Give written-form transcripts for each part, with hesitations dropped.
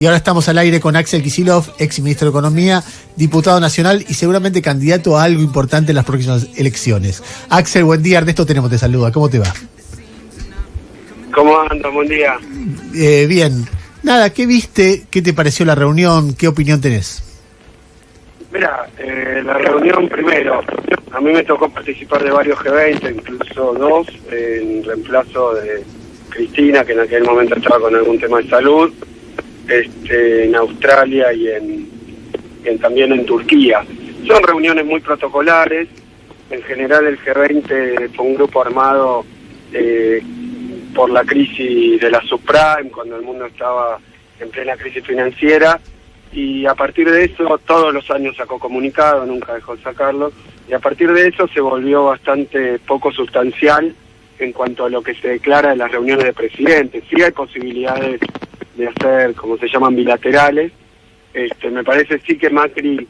Y ahora estamos al aire con Axel Kicillof, ex ministro de Economía, diputado nacional y seguramente candidato a algo importante en las próximas elecciones. Axel, buen día. Ernesto Tenemos te saluda. ¿Cómo te va? ¿Cómo andas? Buen día. Bien. Nada, ¿qué viste? ¿Qué te pareció la reunión? ¿Qué opinión tenés? Mira, la reunión primero, a mí me tocó participar de varios G20, incluso dos, en reemplazo de Cristina, que en aquel momento estaba con algún tema de salud, en Australia y también en Turquía. Son reuniones muy protocolares. En general el G20 fue un grupo armado por la crisis de la subprime, cuando el mundo estaba en plena crisis financiera, y a partir de eso todos los años sacó comunicado, nunca dejó de sacarlo, y a partir de eso se volvió bastante poco sustancial en cuanto a lo que se declara en las reuniones de presidentes. Sí hay posibilidades de hacer, como se llaman, bilaterales. Me parece sí que Macri,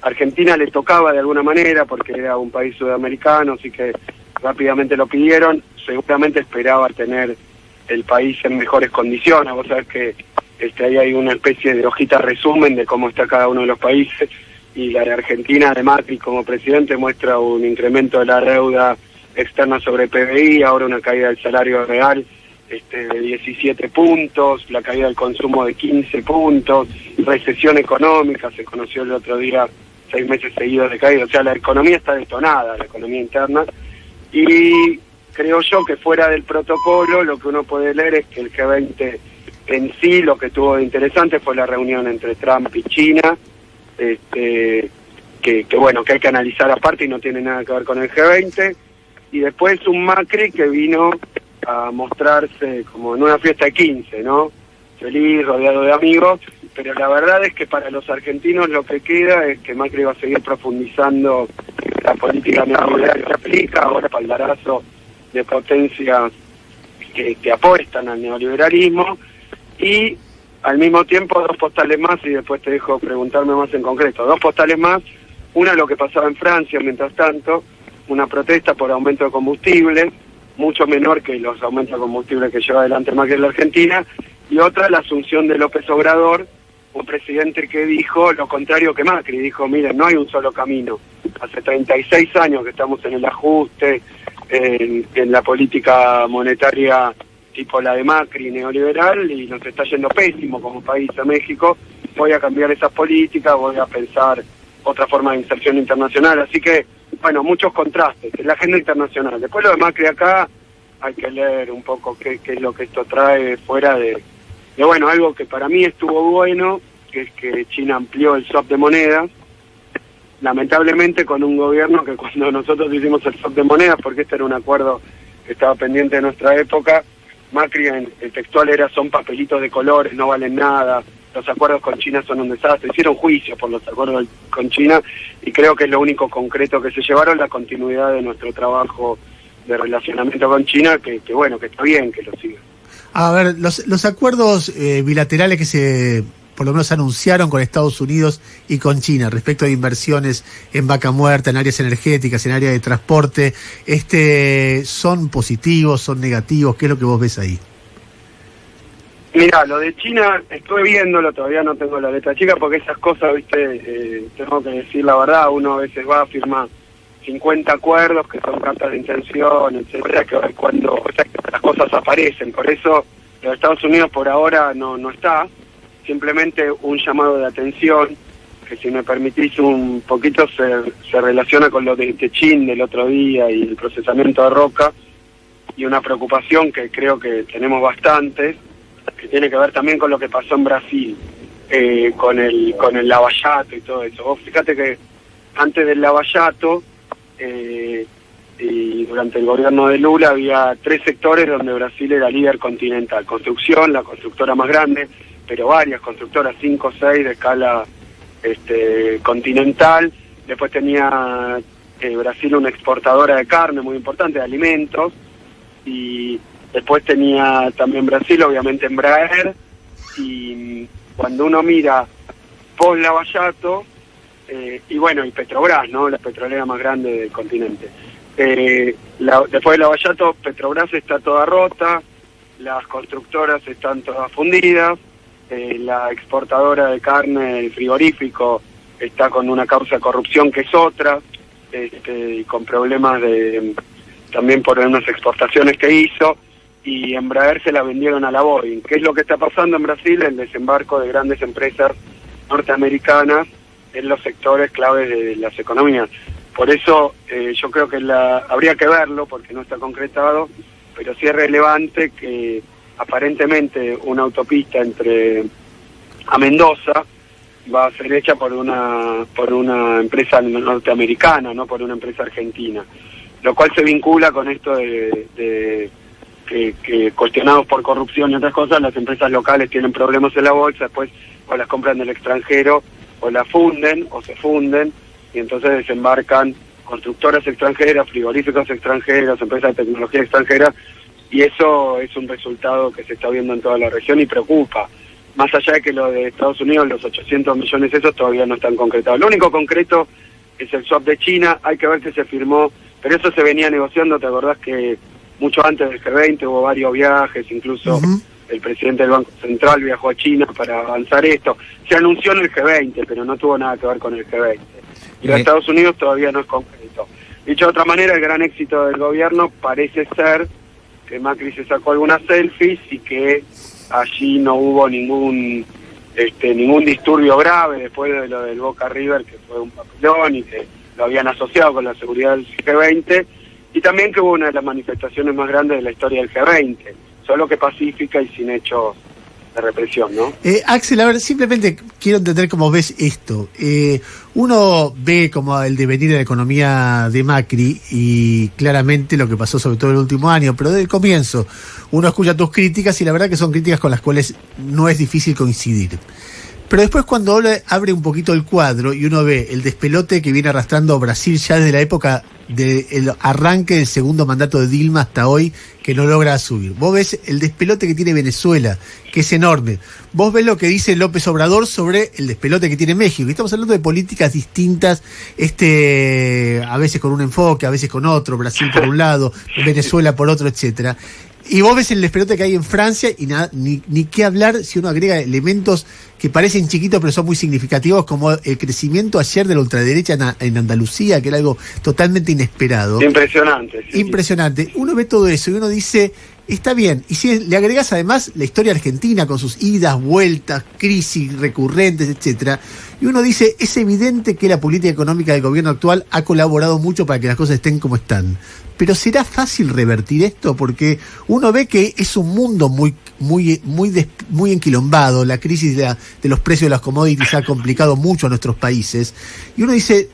Argentina le tocaba de alguna manera, porque era un país sudamericano, así que rápidamente lo pidieron. Seguramente esperaba tener el país en mejores condiciones. Vos sabés que ahí hay una especie de hojita resumen de cómo está cada uno de los países, y la de Argentina, de Macri como presidente, muestra un incremento de la deuda externa sobre PBI, ahora una caída del salario real de 17 puntos, la caída del consumo de 15 puntos, recesión económica, se conoció el otro día 6 meses seguidos de caída. O sea, la economía está detonada, la economía interna, y creo yo que fuera del protocolo lo que uno puede leer es que el G20 en sí lo que tuvo de interesante fue la reunión entre Trump y China, que bueno, que hay que analizar aparte y no tiene nada que ver con el G20, y después un Macri que vino a mostrarse como en una fiesta de 15, ¿no? Feliz, rodeado de amigos, pero la verdad es que para los argentinos lo que queda es que Macri va a seguir profundizando la política neoliberal que aplica, ahora espaldarazo de potencias que apuestan al neoliberalismo, y al mismo tiempo dos postales más, y después te dejo preguntarme más en concreto. Dos postales más, una lo que pasaba en Francia mientras tanto, una protesta por aumento de combustible, mucho menor que los aumentos de combustible que lleva adelante Macri en la Argentina, y otra la asunción de López Obrador, un presidente que dijo lo contrario que Macri, dijo, miren, no hay un solo camino, hace 36 años que estamos en el ajuste, en la política monetaria tipo la de Macri, neoliberal, y nos está yendo pésimo como país a México, voy a cambiar esas políticas, voy a pensar otra forma de inserción internacional, así que, bueno, muchos contrastes en la agenda internacional. Después lo de Macri acá, hay que leer un poco qué es lo que esto trae fuera de bueno, algo que para mí estuvo bueno, que es que China amplió el swap de monedas, lamentablemente con un gobierno que cuando nosotros hicimos el swap de monedas, porque este era un acuerdo que estaba pendiente de nuestra época, Macri en el textual era son papelitos de colores, no valen nada, los acuerdos con China son un desastre, hicieron juicio por los acuerdos con China, y creo que es lo único concreto que se llevaron, la continuidad de nuestro trabajo de relacionamiento con China, que bueno, que está bien que lo siga. A ver, los acuerdos bilaterales que se, por lo menos, anunciaron con Estados Unidos y con China respecto de inversiones en Vaca Muerta, en áreas energéticas, en áreas de transporte, ¿son positivos, son negativos? ¿Qué es lo que vos ves ahí? Mira, lo de China estuve viéndolo, todavía no tengo la letra chica, porque esas cosas, viste, tengo que decir la verdad, uno a veces va a firmar 50 acuerdos que son cartas de intención, etcétera, que cuando las cosas aparecen. Por eso los Estados Unidos por ahora no está, simplemente un llamado de atención, que si me permitís un poquito se relaciona con lo de Techín del otro día y el procesamiento de roca, y una preocupación que creo que tenemos bastante, que tiene que ver también con lo que pasó en Brasil, con el Lavallato y todo eso. Vos fíjate que antes del Lavallato, y durante el gobierno de Lula había 3 sectores donde Brasil era líder continental: construcción, la constructora más grande, pero varias constructoras, 5 o 6 de escala continental. Después tenía Brasil una exportadora de carne muy importante, de alimentos, y después tenía también Brasil obviamente Embraer, y cuando uno mira post Lavallato, y bueno, y Petrobras, ¿no? La petrolera más grande del continente. Después de Lavallato, Petrobras está toda rota, las constructoras están todas fundidas, la exportadora de carne, el frigorífico, está con una causa de corrupción que es otra, y con problemas también por unas exportaciones que hizo, y Embraer se la vendieron a la Boeing. ¿Qué es lo que está pasando en Brasil? El desembarco de grandes empresas norteamericanas en los sectores claves de las economías. Por eso yo creo que habría que verlo, porque no está concretado, pero sí es relevante que aparentemente una autopista a Mendoza va a ser hecha por una empresa norteamericana, no por una empresa argentina, lo cual se vincula con esto de que cuestionados por corrupción y otras cosas, las empresas locales tienen problemas en la bolsa, después o las compran del extranjero o las funden o se funden, y entonces desembarcan constructoras extranjeras, frigoríficos extranjeros, empresas de tecnología extranjera, y eso es un resultado que se está viendo en toda la región y preocupa. Más allá de que lo de Estados Unidos, los 800 millones esos todavía no están concretados. Lo único concreto es el swap de China, hay que ver que se firmó, pero eso se venía negociando. ¿Te acordás que mucho antes del G20 hubo varios viajes, incluso el presidente del Banco Central viajó a China para avanzar esto? Se anunció en el G20, pero no tuvo nada que ver con el G20. Y los Estados Unidos todavía no es concreto. Dicho de otra manera, el gran éxito del gobierno parece ser que Macri se sacó algunas selfies y que allí no hubo ningún disturbio grave después de lo del Boca River, que fue un papelón y que lo habían asociado con la seguridad del G20, y también que hubo una de las manifestaciones más grandes de la historia del G20, solo que pacífica y sin hechos de represión, ¿no? Axel, a ver, simplemente quiero entender cómo ves esto. Uno ve como el devenir de la economía de Macri y claramente lo que pasó sobre todo el último año, pero desde el comienzo uno escucha tus críticas y la verdad que son críticas con las cuales no es difícil coincidir. Pero después cuando abre un poquito el cuadro y uno ve el despelote que viene arrastrando Brasil ya desde la época del arranque del segundo mandato de Dilma hasta hoy, que no logra subir. Vos ves el despelote que tiene Venezuela, que es enorme. Vos ves lo que dice López Obrador sobre el despelote que tiene México. Y estamos hablando de políticas distintas, a veces con un enfoque, a veces con otro, Brasil por un lado, Venezuela por otro, etcétera. Y vos ves el despelote que hay en Francia y ni qué hablar si uno agrega elementos que parecen chiquitos pero son muy significativos, como el crecimiento ayer de la ultraderecha en Andalucía, que era algo totalmente inesperado. Impresionante. Sí, impresionante. Uno ve todo eso y uno dice, está bien. Y si le agregas además la historia argentina con sus idas, vueltas, crisis recurrentes, etcétera, y uno dice, es evidente que la política económica del gobierno actual ha colaborado mucho para que las cosas estén como están. Pero ¿será fácil revertir esto? Porque uno ve que es un mundo muy enquilombado. La crisis de los precios de las commodities ha complicado mucho a nuestros países. Y uno dice,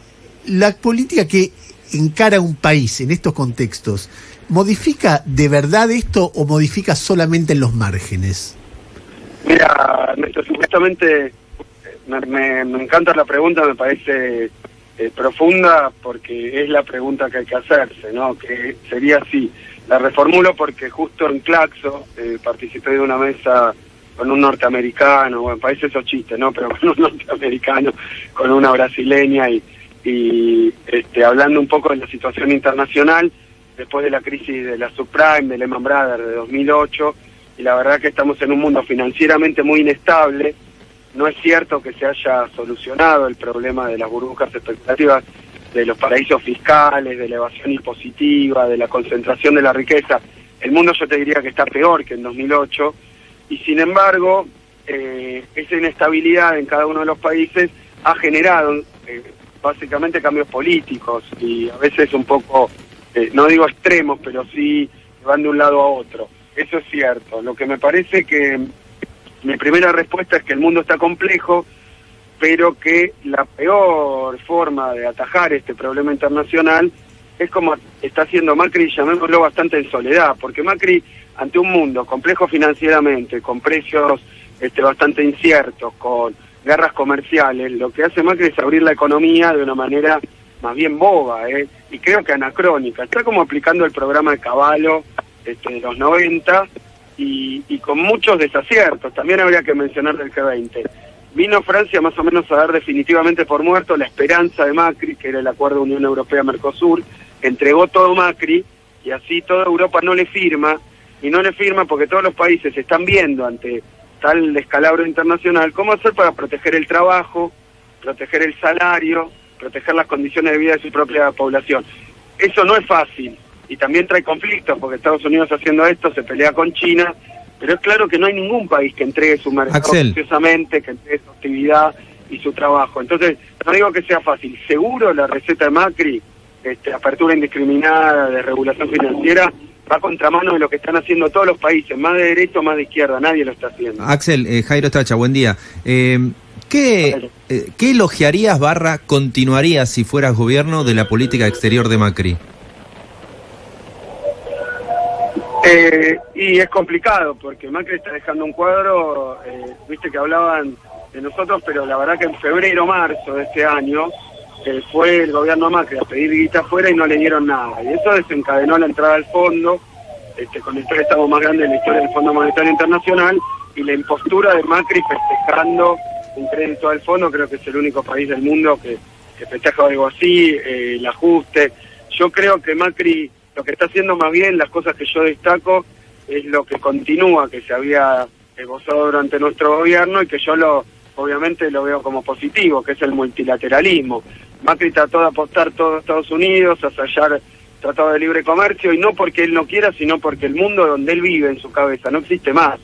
la política que encara un país en estos contextos, ¿modifica de verdad esto o modifica solamente en los márgenes? Mira, Ernesto, supuestamente me encanta la pregunta, me parece profunda, porque es la pregunta que hay que hacerse, ¿no? Que sería así. La reformulo porque justo en Claxo participé de una mesa con un norteamericano, bueno, parece esos chistes, ¿no? Pero con un norteamericano, con una brasileña y hablando un poco de la situación internacional después de la crisis de la subprime, de Lehman Brothers de 2008, y la verdad que estamos en un mundo financieramente muy inestable. No es cierto que se haya solucionado el problema de las burbujas especulativas, de los paraísos fiscales, de la evasión impositiva, de la concentración de la riqueza. El mundo, yo te diría que está peor que en 2008, y sin embargo, esa inestabilidad en cada uno de los países ha generado básicamente cambios políticos, y a veces un poco, no digo extremos, pero sí van de un lado a otro. Eso es cierto. Lo que me parece que mi primera respuesta es que el mundo está complejo, pero que la peor forma de atajar este problema internacional es como está haciendo Macri, llamémoslo bastante en soledad, porque Macri, ante un mundo complejo financieramente, con precios bastante inciertos, con guerras comerciales, lo que hace Macri es abrir la economía de una manera más bien boba, y creo que anacrónica. Está como aplicando el programa de Cavallo de los 90, y con muchos desaciertos. También habría que mencionar del G20. Vino Francia más o menos a dar definitivamente por muerto la esperanza de Macri, que era el acuerdo Unión Europea-Mercosur. Entregó todo Macri, y así toda Europa no le firma, y no le firma porque todos los países están viendo ante tal descalabro internacional, ¿cómo hacer para proteger el trabajo, proteger el salario, proteger las condiciones de vida de su propia población? Eso no es fácil, y también trae conflictos, porque Estados Unidos haciendo esto se pelea con China, pero es claro que no hay ningún país que entregue su mercado preciosamente, que entregue su actividad y su trabajo. Entonces, no digo que sea fácil. Seguro la receta de Macri, apertura indiscriminada, de regulación financiera, va a contramano de lo que están haciendo todos los países, más de derecha o más de izquierda, nadie lo está haciendo. Axel, Jairo Stacha, buen día. ¿Qué elogiarías / continuarías si fueras gobierno de la política exterior de Macri? Y es complicado, porque Macri está dejando un cuadro, viste que hablaban de nosotros, pero la verdad que en febrero, marzo de este año, fue el gobierno Macri a pedir guita afuera y no le dieron nada. Y eso desencadenó la entrada al fondo, con el préstamo más grande de la historia del Fondo Monetario Internacional, y la impostura de Macri festejando un crédito al fondo. Creo que es el único país del mundo que festeja algo así, el ajuste. Yo creo que Macri lo que está haciendo más bien, las cosas que yo destaco, es lo que continúa, que se había esbozado durante nuestro gobierno y que yo obviamente lo veo como positivo, que es el multilateralismo. Macri trató de apostar todo a Estados Unidos, a sellar tratado de libre comercio, y no porque él no quiera, sino porque el mundo donde él vive en su cabeza no existe más.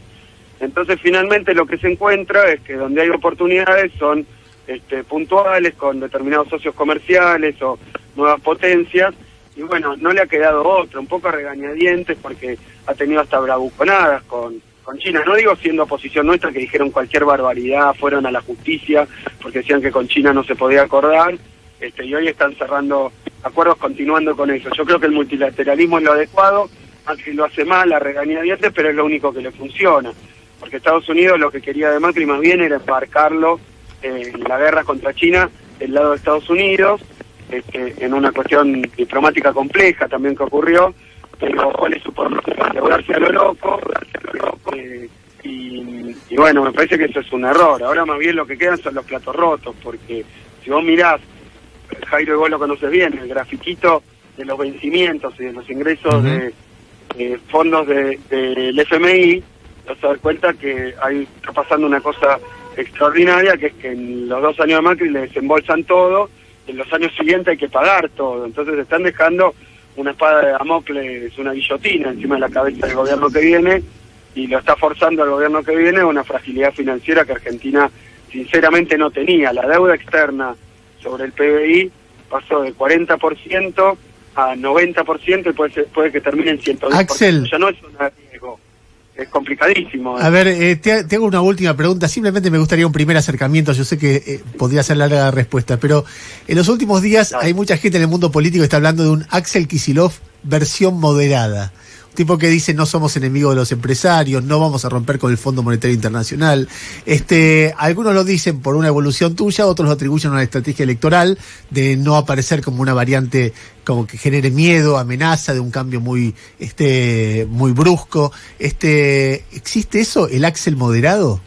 Entonces finalmente lo que se encuentra es que donde hay oportunidades son puntuales, con determinados socios comerciales o nuevas potencias, y bueno, no le ha quedado otra, un poco a regañadientes, porque ha tenido hasta bravuconadas con China. No digo siendo oposición nuestra, que dijeron cualquier barbaridad, fueron a la justicia porque decían que con China no se podía acordar, y hoy están cerrando acuerdos continuando con eso. Yo creo que el multilateralismo es lo adecuado. Macri lo hace mal, a regañadientes, pero es lo único que le funciona, porque Estados Unidos lo que quería de Macri más bien era embarcarlo en la guerra contra China del lado de Estados Unidos, en una cuestión diplomática compleja también que ocurrió, pero le supo lograrse a lo loco, y bueno, me parece que eso es un error. Ahora más bien lo que quedan son los platos rotos, porque si vos mirás, Jairo, y vos lo conoces bien, el grafiquito de los vencimientos y de los ingresos de fondos del FMI, vas a dar cuenta que está pasando una cosa extraordinaria, que es que en los 2 años de Macri le desembolsan todo, en los años siguientes hay que pagar todo. Entonces están dejando una espada de Damocles, una guillotina encima de la cabeza del gobierno que viene, y lo está forzando al gobierno que viene a una fragilidad financiera que Argentina sinceramente no tenía. La deuda externa sobre el PBI pasó de 40% a 90%, y puede que termine en 110%. Axel, ya no es un riesgo, es complicadísimo. A ver, te hago una última pregunta. Simplemente me gustaría un primer acercamiento. Yo sé que podría ser larga la respuesta, pero en los últimos días hay mucha gente en el mundo político que está hablando de un Axel Kicillof versión moderada. Un tipo que dice: no somos enemigos de los empresarios, no vamos a romper con el Fondo Monetario Internacional. Algunos lo dicen por una evolución tuya, otros lo atribuyen a una estrategia electoral de no aparecer como una variante como que genere miedo, amenaza de un cambio muy brusco. ¿Existe eso, el Axel moderado?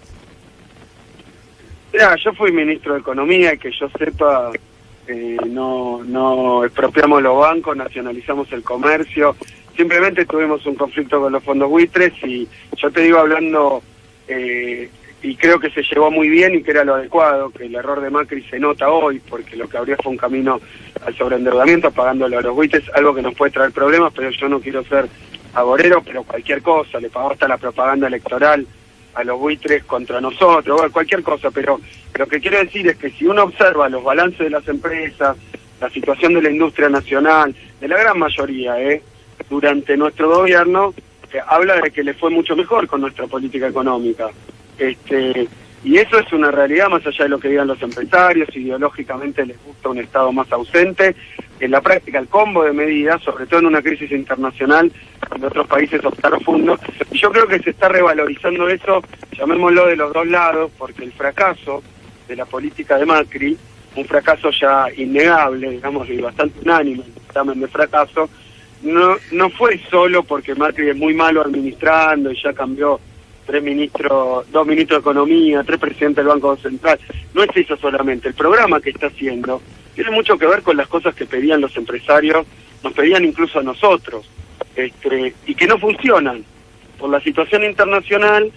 Mira, yo fui ministro de Economía, y que yo sepa, no expropiamos los bancos, nacionalizamos el comercio. Simplemente tuvimos un conflicto con los fondos buitres, y yo te digo, hablando, y creo que se llevó muy bien y que era lo adecuado, que el error de Macri se nota hoy, porque lo que abrió fue un camino al sobreendeudamiento, pagándolo a los buitres, algo que nos puede traer problemas, pero yo no quiero ser agorero, pero cualquier cosa, le pagó hasta la propaganda electoral a los buitres contra nosotros, bueno, cualquier cosa. Pero lo que quiero decir es que si uno observa los balances de las empresas, la situación de la industria nacional, de la gran mayoría, durante nuestro gobierno, habla de que le fue mucho mejor con nuestra política económica. Y eso es una realidad, más allá de lo que digan los empresarios. Ideológicamente les gusta un Estado más ausente. En la práctica, el combo de medidas, sobre todo en una crisis internacional, donde otros países optaron fondos, y yo creo que se está revalorizando eso, llamémoslo de los dos lados, porque el fracaso de la política de Macri, un fracaso ya innegable, digamos, y bastante unánime, el examen de fracaso, no fue solo porque Macri es muy malo administrando y ya cambió 2 ministros de Economía, 3 presidentes del Banco Central. No es eso solamente. El programa que está haciendo tiene mucho que ver con las cosas que pedían los empresarios, nos pedían incluso a nosotros, y que no funcionan por la situación internacional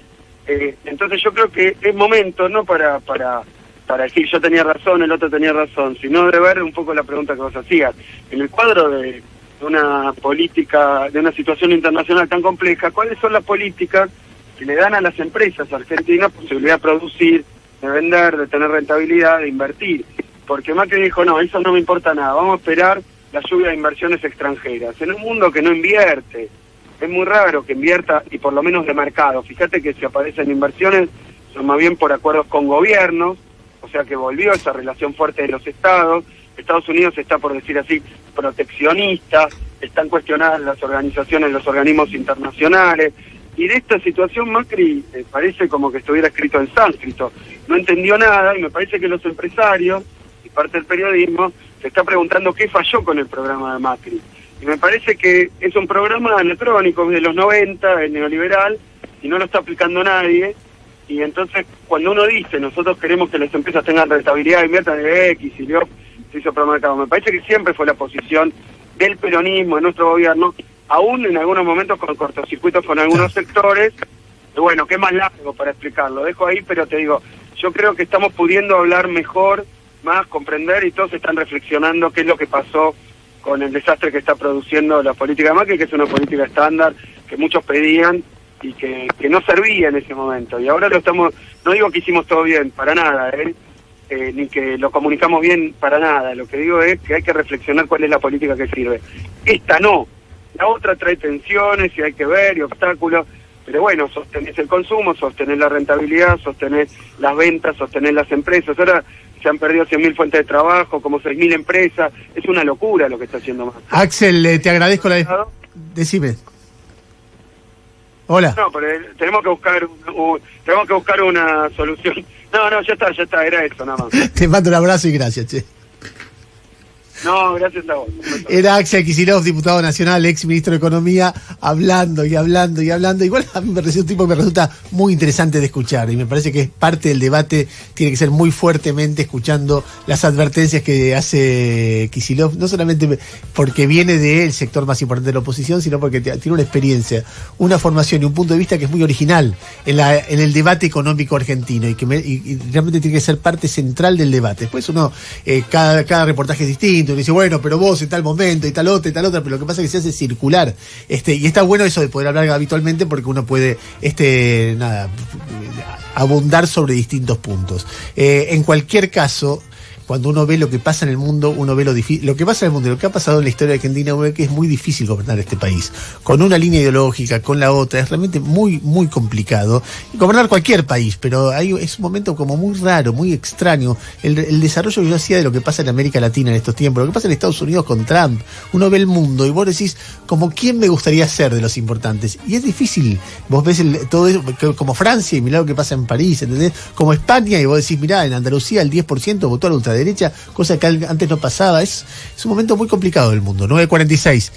Entonces yo creo que es momento, no para decir yo tenía razón, el otro tenía razón, sino de ver un poco la pregunta que vos hacías. En el cuadro de una política, de una situación internacional tan compleja, ¿cuáles son las políticas que le dan a las empresas argentinas posibilidad de producir, de vender, de tener rentabilidad, de invertir? Porque Macri dijo, no, eso no me importa nada, vamos a esperar la lluvia de inversiones extranjeras. En un mundo que no invierte, es muy raro que invierta, y por lo menos de mercado. Fíjate que si aparecen inversiones, son más bien por acuerdos con gobiernos, o sea que volvió esa relación fuerte de los estados. Estados Unidos está, por decir así, proteccionista, están cuestionadas las organizaciones, los organismos internacionales, y de esta situación Macri parece como que estuviera escrito en sánscrito, no entendió nada, y me parece que los empresarios y parte del periodismo se está preguntando qué falló con el programa de Macri. Y me parece que es un programa anacrónico de los 90, el neoliberal, y no lo está aplicando nadie. Y entonces, cuando uno dice, nosotros queremos que las empresas tengan rentabilidad, inviertan en X, y luego se hizo programa de mercado. Me parece que siempre fue la posición del peronismo, de nuestro gobierno, aún en algunos momentos con cortocircuitos con algunos sectores. Y bueno, qué más largo para explicarlo. Dejo ahí, pero te digo, yo creo que estamos pudiendo hablar mejor, más, comprender, y todos están reflexionando qué es lo que pasó con el desastre que está produciendo la política de Macri, que es una política estándar que muchos pedían y que no servía en ese momento. Y ahora lo estamos, no digo que hicimos todo bien, para nada, ni que lo comunicamos bien, para nada. Lo que digo es que hay que reflexionar cuál es la política que sirve. Esta no. La otra trae tensiones y hay que ver y obstáculos. Pero bueno, sostenés el consumo, sostenés la rentabilidad, sostenés las ventas, sostenés las empresas. Ahora se han perdido 100.000 fuentes de trabajo, como 6.000 empresas. Es una locura lo que está haciendo Macri. Axel, te agradezco la... Decime. Hola. No, pero tenemos que buscar una solución. No, ya está, era eso nada más. Te mando un abrazo y gracias, che. No, gracias a vos. Era Axel Kicillof, diputado nacional, ex ministro de Economía, hablando. Igual a mí me parece un tipo que me resulta muy interesante de escuchar, y me parece que parte del debate tiene que ser muy fuertemente escuchando las advertencias que hace Kicillof, no solamente porque viene del sector más importante de la oposición, sino porque tiene una experiencia, una formación y un punto de vista que es muy original en el debate económico argentino, y que y realmente tiene que ser parte central del debate. Después uno, cada reportaje es distinto, uno dice, bueno, pero vos en tal momento y tal otra, pero lo que pasa es que se hace circular, y está bueno eso de poder hablar habitualmente, porque uno puede, abundar sobre distintos puntos. En cualquier caso, cuando uno ve lo que pasa en el mundo, uno ve lo que pasa en el mundo, lo que ha pasado en la historia de Argentina, uno ve que es muy difícil gobernar este país. Con una línea ideológica, con la otra, es realmente muy, muy complicado. Gobernar cualquier país, pero es un momento como muy raro, muy extraño. El desarrollo que yo hacía de lo que pasa en América Latina en estos tiempos, lo que pasa en Estados Unidos con Trump, uno ve el mundo y vos decís, como quién me gustaría ser de los importantes. Y es difícil. Vos ves todo eso, como Francia, y mirá lo que pasa en París, ¿entendés? Como España, y vos decís, mirá, en Andalucía el 10% votó a la ultraderecha, cosa que antes no pasaba. Es un momento muy complicado del mundo. 9:46.